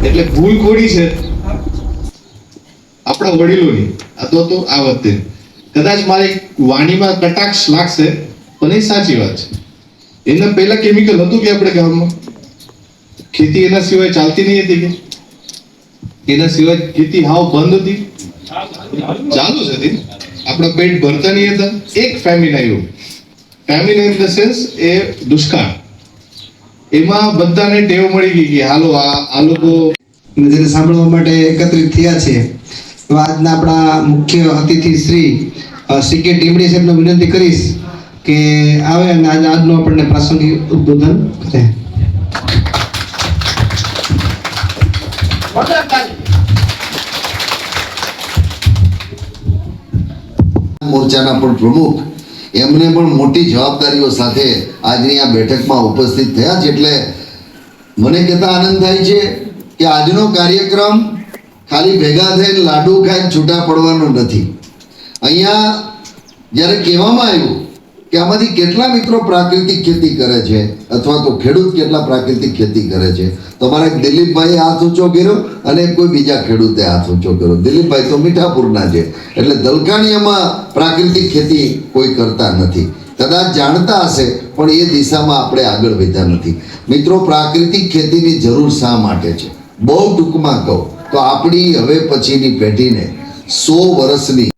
એટલે ભૂલ કોની છે? આપણા વડીલોની. તો આ વખતે કદાચ મારી વાણીમાં કટાક્ષ લાગશે પણ એ સાચી વાત છે. એના પહેલા કેમિકલ હતું કે આપણે ગામમાં ખેતી એના સિવાય ચાલતી નહીં હતી કે એના સિવાય ખેતી હાવ બંધ હતી? ચાલુ જ હતી. આપણા પેટ ભરતા નહીં હતા. એક ફેમિન આવ્યું. ફેમિન ઇન ધ સેન્સ એ દુષ્કાળ. એમાં બધાને ટેવ મળી ગઈ કે હાલો આ લોકો જેને સાંભળવા માટે એકત્રિત થયા છે. તો આજના આપણા મુખ્ય અતિથિ શ્રી કે ટીમડી સાહેબને વિનંતી કરીશ કે આવે અને આજનું આપણને પ્રાસંગિક ઉદ્બોધન કરે. મોરચાના પણ પ્રમુખ એમને પણ મોટી જવાબદારીઓ સાથે આજની આ બેઠકમાં ઉપસ્થિત થયા છે. એટલે મને કહેતા આનંદ થાય છે કે આજનો કાર્યક્રમ ખાલી ભેગા થઈને લાડુ ખાઈને છૂટા પડવાનો નથી. અહીંયા જ્યારે કહેવામાં આવ્યું કે આમાંથી કેટલા મિત્રો પ્રાકૃતિક ખેતી કરે છે અથવા તો ખેડૂત કેટલા પ્રાકૃતિક ખેતી કરે છે, તમારા એક દિલીપભાઈએ હાથ ઊંચો કર્યો અને કોઈ બીજા ખેડૂતે હાથ ઊંચો કર્યો. દિલીપભાઈ તો મીઠાપુરના છે, એટલે દલકાણીયામાં પ્રાકૃતિક ખેતી કોઈ કરતા નથી. કદાચ જાણતા હશે પણ એ દિશામાં આપણે આગળ વધ્યા નથી. મિત્રો, પ્રાકૃતિક ખેતીની જરૂર શા માટે છે? બહુ ટૂંકમાં કહું તો આપણી હવે પછીની પેઢીને 100 વર્ષની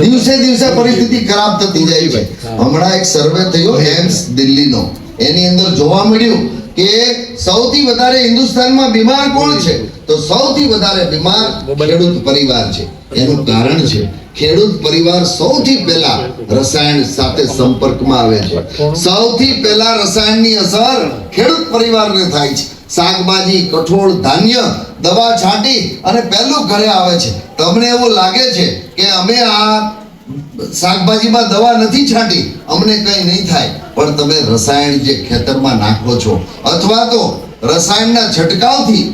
દિવસે દિવસે પરિસ્થિતિ ખરાબ થતી જાય છે. હમણાં એક સર્વે થયો એમ્સ દિલ્હીનો, એની અંદર જોવા મળ્યું કે સૌથી વધારે હિન્દુસ્તાનમાં બીમાર કોણ છે? તો સૌથી વધારે બીમાર ખેડૂત પરિવાર છે. એનું કારણ છે ખેડૂત પરિવાર સૌથી પહેલા રસાયણ સાથે સંપર્કમાં આવે છે. સૌથી પહેલા રસાયણની અસર ખેડૂત પરિવારને થાય છે. શાકભાજી, કઠોળ, ધાન્ય દવા છાંટી અને પહેલું ઘરે આવે છે. તમને એવું લાગે છે કે અમે આ શાકભાજીમાં દવા નથી છાંટી, અમને કંઈ નહીં થાય, પણ તમે રસાયણ જે ખેતરમાં નાખો છો અથવા તો રસાયણના છંટકાવથી